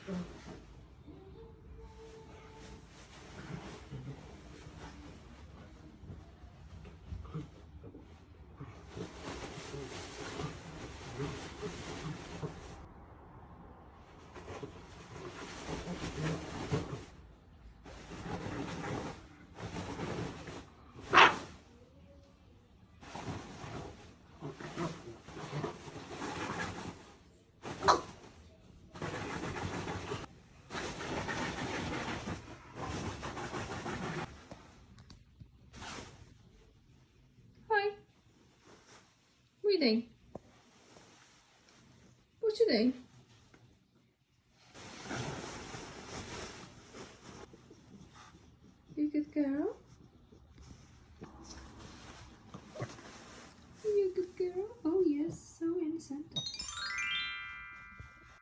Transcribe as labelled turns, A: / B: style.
A: Hi. What are you doing? What you doing? You good girl? You good girl? Oh yes, so innocent.